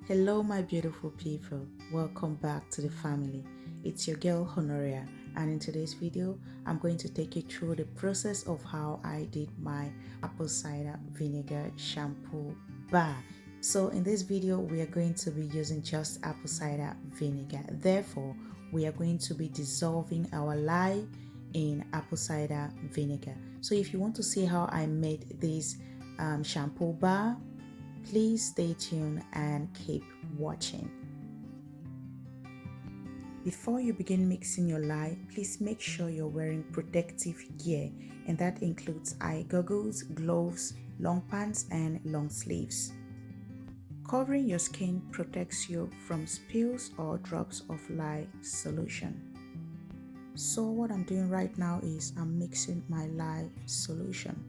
Hello my beautiful people, welcome back to the family. It's your girl Honoria, and in today's video I'm going to take you through the process of how I did my apple cider vinegar shampoo bar. So in this video we are going to be using just apple cider vinegar. Therefore we are going to be dissolving our lye in apple cider vinegar. So if you want to see how I made this shampoo bar, please stay tuned and keep watching. Before you begin mixing your lye, please make sure you're wearing protective gear, and that includes eye goggles, gloves, long pants, and long sleeves. Covering your skin protects you from spills or drops of lye solution. So what I'm doing right now is I'm mixing my lye solution.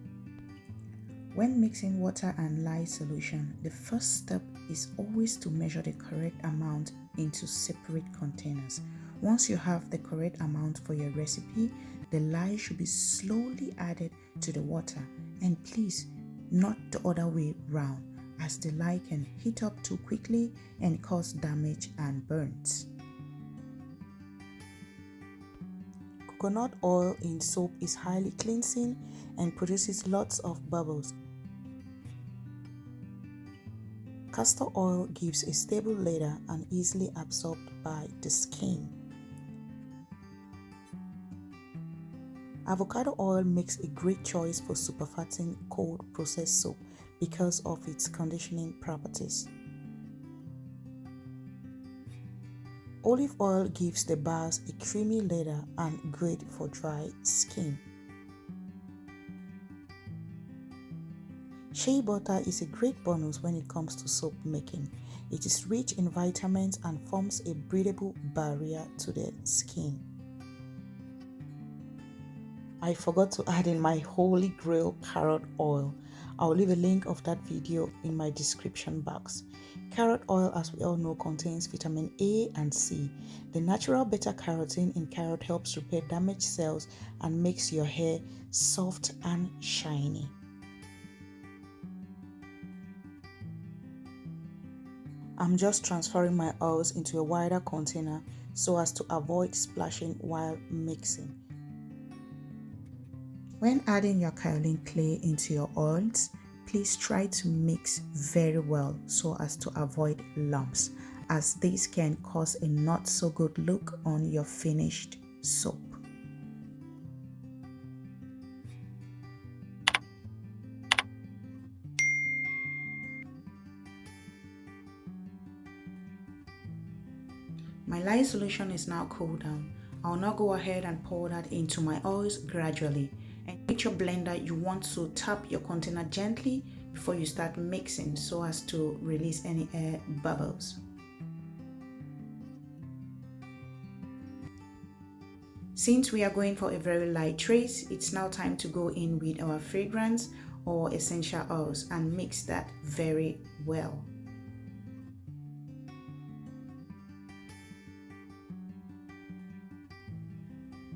When mixing water and lye solution, the first step is always to measure the correct amount into separate containers. Once you have the correct amount for your recipe, the lye should be slowly added to the water, and please not the other way round, as the lye can heat up too quickly and cause damage and burns. Coconut oil in soap is highly cleansing and produces lots of bubbles. Castor oil gives a stable layer and easily absorbed by the skin. Avocado oil makes a great choice for superfatting cold processed soap because of its conditioning properties. Olive oil gives the bars a creamy layer and great for dry skin. Shea butter is a great bonus when it comes to soap making. It is rich in vitamins and forms a breathable barrier to the skin. I forgot to add in my holy grail carrot oil. I'll leave a link of that video in my description box. Carrot oil, as we all know, contains vitamin A and C. The natural beta-carotene in carrot helps repair damaged cells and makes your hair soft and shiny. I'm just transferring my oils into a wider container so as to avoid splashing while mixing. When adding your kaolin clay into your oils, please try to mix very well so as to avoid lumps, as this can cause a not so good look on your finished soap. My lye solution is now cooled down. I'll now go ahead and pour that into my oils gradually. And with your blender, you want to tap your container gently before you start mixing so as to release any air bubbles. Since we are going for a very light trace, it's now time to go in with our fragrance or essential oils and mix that very well.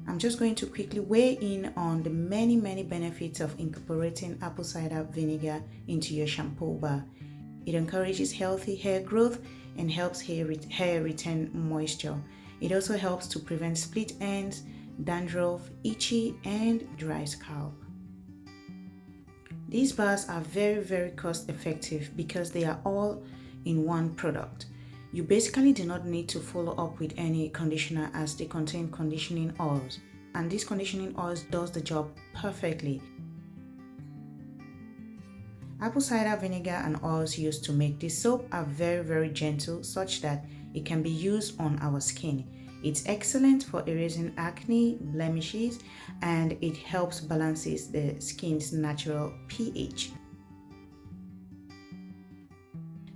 I'm just going to quickly weigh in on the many benefits of incorporating apple cider vinegar into your shampoo bar. It encourages healthy hair growth and helps hair retain moisture. It also helps to prevent split ends, dandruff, itchy, and dry scalp. These bars are very cost effective because they are all in one product. You basically do not need to follow up with any conditioner as they contain conditioning oils, and these conditioning oils does the job perfectly. Apple cider vinegar and oils used to make this soap are very gentle, such that it can be used on our skin. It's excellent for erasing acne, blemishes, and it helps balances the skin's natural pH.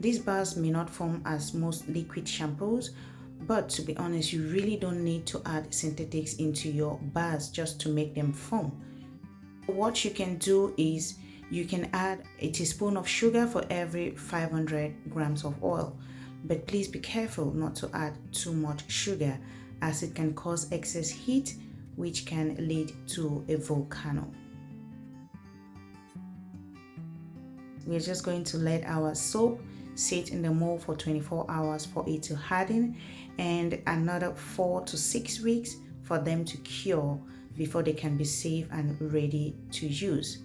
These bars may not foam as most liquid shampoos, but to be honest, you really don't need to add synthetics into your bars just to make them foam. What you can do is you can add a teaspoon of sugar for every 500 grams of oil, but please be careful not to add too much sugar as it can cause excess heat, which can lead to a volcano. We're just going to let our soap sit in the mold for 24 hours for it to harden, and another 4 to 6 weeks for them to cure before they can be safe and ready to use.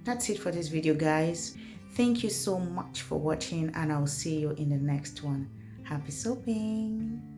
That's it for this video, guys. Thank you so much for watching, and I'll see you in the next one. Happy soaping!